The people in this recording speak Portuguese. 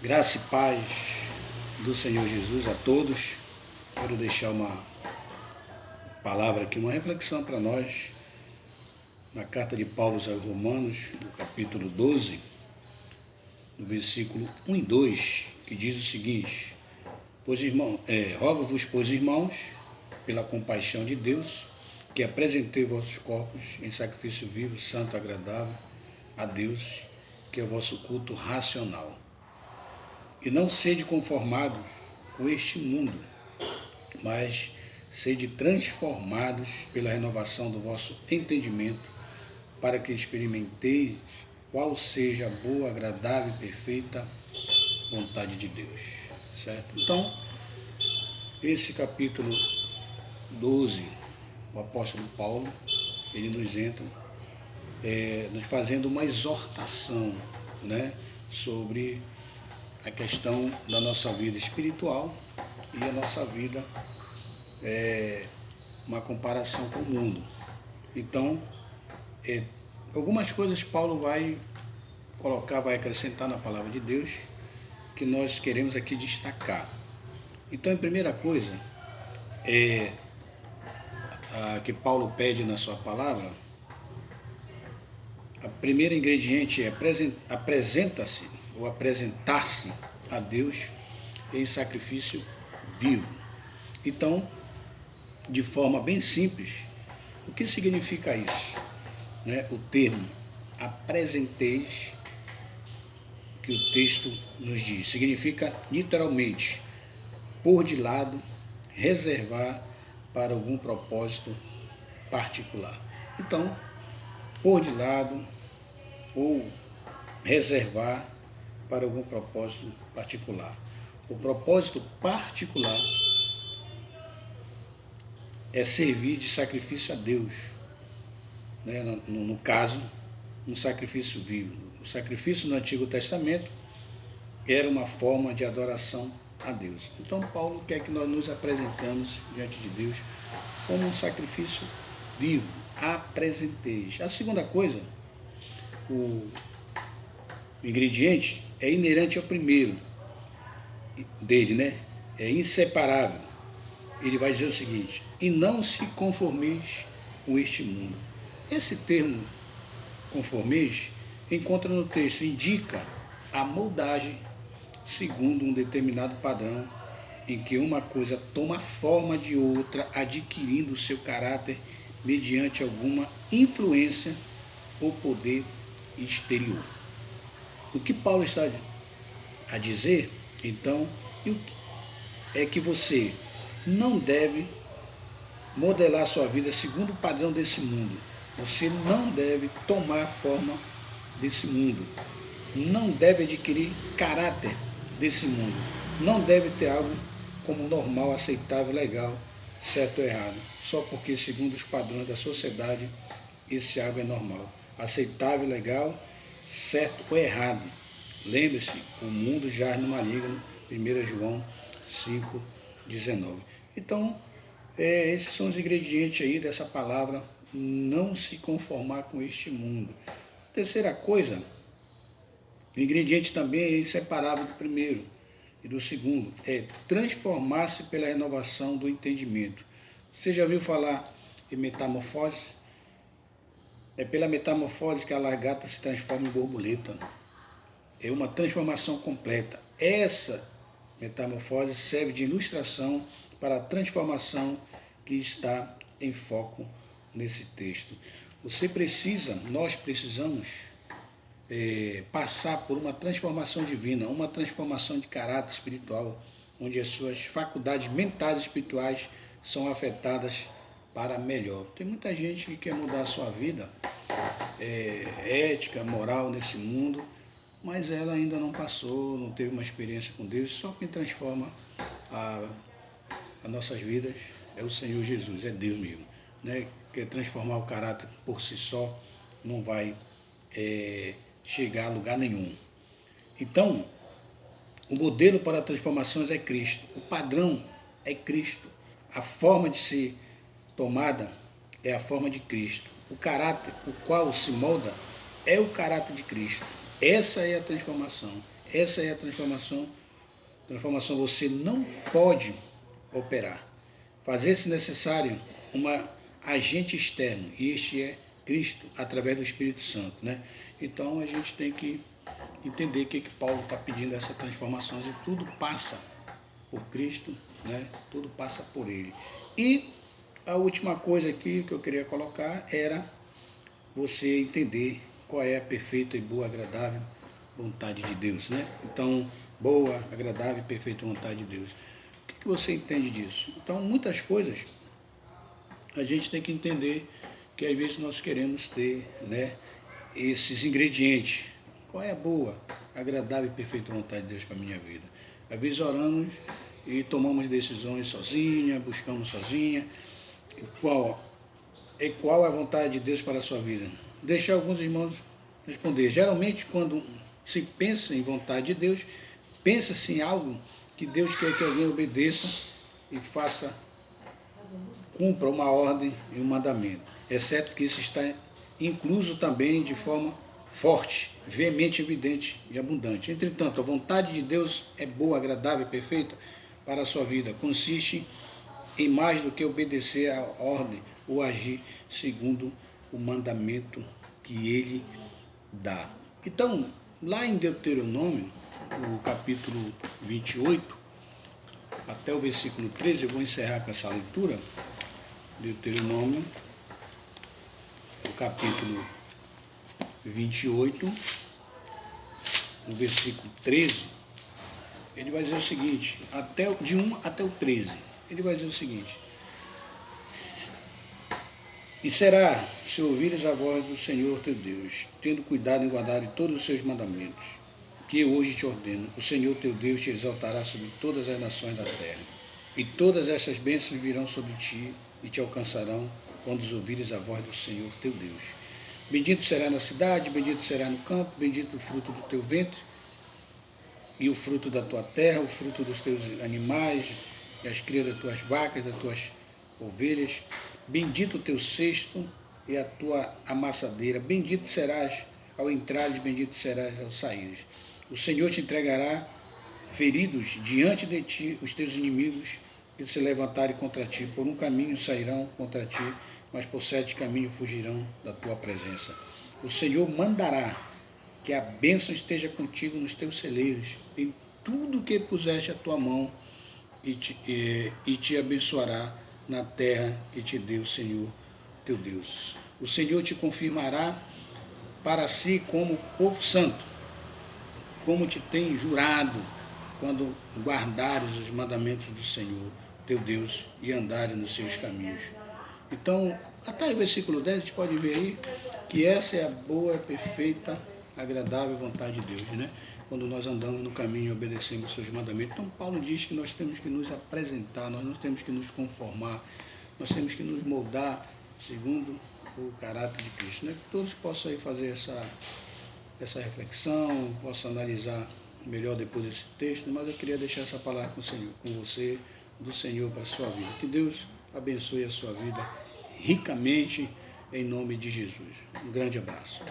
Graça e paz do Senhor Jesus a todos. Quero deixar uma palavra aqui, uma reflexão para nós, na carta de Paulo aos Romanos, no capítulo 12, no versículo 1 e 2, que diz o seguinte: rogo-vos, pois, irmãos, pela compaixão de Deus, que apresentei vossos corpos em sacrifício vivo, santo, agradável a Deus, que é o vosso culto racional. E não sede conformados com este mundo, mas sede transformados pela renovação do vosso entendimento, para que experimenteis qual seja a boa, agradável e perfeita vontade de Deus. Certo? Então, esse capítulo 12, o apóstolo Paulo, ele nos entra nos fazendo uma exortação, né, sobre a questão da nossa vida espiritual e a nossa vida, uma comparação com o mundo. Então, algumas coisas Paulo vai colocar, vai acrescentar na palavra de Deus, que nós queremos aqui destacar. Então, a primeira coisa que Paulo pede na sua palavra, a primeira ingrediente é apresenta-se ou apresentar-se a Deus em sacrifício vivo. Então, de forma bem simples, o que significa isso? Né? O termo apresenteis, que o texto nos diz, significa literalmente pôr de lado, reservar para algum propósito particular. Então, pôr de lado ou reservar para algum propósito particular. O propósito particular é servir de sacrifício a Deus, né? No caso, um sacrifício vivo. O sacrifício no Antigo Testamento era uma forma de adoração a Deus. Então Paulo quer que nós nos apresentamos diante de Deus como um sacrifício vivo. Apresenteis. A segunda coisa, o ingrediente é inerente ao primeiro dele, né? É inseparável. Ele vai dizer o seguinte: e não se conformeis com este mundo. Esse termo conformeis encontra no texto, indica a moldagem segundo um determinado padrão, em que uma coisa toma forma de outra, adquirindo o seu caráter mediante alguma influência ou poder exterior. O que Paulo está a dizer, então, é que você não deve modelar sua vida segundo o padrão desse mundo. Você não deve tomar forma desse mundo. Não deve adquirir caráter desse mundo. Não deve ter algo como normal, aceitável, legal, certo ou errado. Só porque, segundo os padrões da sociedade, esse algo é normal, aceitável, legal, certo ou errado. Lembre-se, o mundo jaz no maligno, 1 João 5,19. Então, esses são os ingredientes aí dessa palavra, não se conformar com este mundo. Terceira coisa, o ingrediente também é inseparável do primeiro e do segundo, é transformar-se pela renovação do entendimento. Você já ouviu falar em metamorfose? É pela metamorfose que a lagarta se transforma em borboleta. É uma transformação completa. Essa metamorfose serve de ilustração para a transformação que está em foco nesse texto. Nós precisamos passar por uma transformação divina, uma transformação de caráter espiritual, onde as suas faculdades mentais e espirituais são afetadas para melhor. Tem muita gente que quer mudar a sua vida, ética, moral nesse mundo, mas ela ainda não passou, não teve uma experiência com Deus. Só quem transforma as nossas vidas é o Senhor Jesus, é Deus mesmo, né? Quer transformar o caráter por si só, não vai chegar a lugar nenhum. Então, o modelo para transformações é Cristo, o padrão é Cristo, a forma de ser tomada é a forma de Cristo, o caráter o qual se molda é o caráter de Cristo. Essa é a transformação. Essa é a transformação. Transformação você não pode operar. Fazer-se necessário um agente externo, e este é Cristo, através do Espírito Santo, né? Então a gente tem que entender o que Paulo está pedindo essa transformação, e tudo passa por Cristo, né? Tudo passa por Ele. E a última coisa aqui que eu queria colocar era você entender qual é a perfeita e boa, agradável vontade de Deus, né? Então, boa, agradável e perfeita vontade de Deus. O que você entende disso? Então, muitas coisas a gente tem que entender que às vezes nós queremos ter, né, esses ingredientes. Qual é a boa, agradável e perfeita vontade de Deus para a minha vida? Às vezes oramos e tomamos decisões sozinha, buscamos sozinha. Qual é a vontade de Deus para a sua vida? Deixar alguns irmãos responder. Geralmente, quando se pensa em vontade de Deus, pensa-se em algo que Deus quer que alguém obedeça e faça, cumpra uma ordem e um mandamento, exceto que isso está incluso também de forma forte, veemente, evidente e abundante. Entretanto, a vontade de Deus é boa, agradável e perfeita para a sua vida. Consiste em mais do que obedecer à ordem ou agir segundo o mandamento que ele dá. Então, lá em Deuteronômio, no capítulo 28, até o versículo 13, eu vou encerrar com essa leitura. Deuteronômio, no capítulo 28, no versículo 13, ele vai dizer o seguinte, de 1 até o 13, ele vai dizer o seguinte: e será, se ouvires a voz do Senhor teu Deus, tendo cuidado em guardar todos os seus mandamentos, que eu hoje te ordeno, o Senhor teu Deus te exaltará sobre todas as nações da terra, e todas estas bênçãos virão sobre ti e te alcançarão quando ouvires a voz do Senhor teu Deus. Bendito será na cidade, bendito será no campo, bendito o fruto do teu ventre, e o fruto da tua terra, o fruto dos teus animais, e as crias das tuas vacas, das tuas ovelhas. Bendito o teu cesto e a tua amassadeira. Bendito serás ao entrares, bendito serás ao saíres. O Senhor te entregará feridos diante de ti os teus inimigos que se levantarem contra ti. Por um caminho sairão contra ti, mas por 7 caminhos fugirão da tua presença. O Senhor mandará que a bênção esteja contigo nos teus celeiros, em tudo que puseste a tua mão, e te abençoará na terra que te deu o Senhor teu Deus. O Senhor te confirmará para si como povo santo, como te tem jurado, quando guardares os mandamentos do Senhor teu Deus e andares nos seus caminhos. Então, até o versículo 10, a gente pode ver aí que essa é a boa, perfeita, agradável vontade de Deus, né? Quando nós andamos no caminho e obedecemos os seus mandamentos. Então, Paulo diz que nós temos que nos apresentar, nós não temos que nos conformar, nós temos que nos moldar segundo o caráter de Cristo, né? Que todos possam aí fazer essa reflexão, possam analisar melhor depois desse texto, mas eu queria deixar essa palavra com você, do Senhor para a sua vida. Que Deus abençoe a sua vida ricamente, em nome de Jesus. Um grande abraço.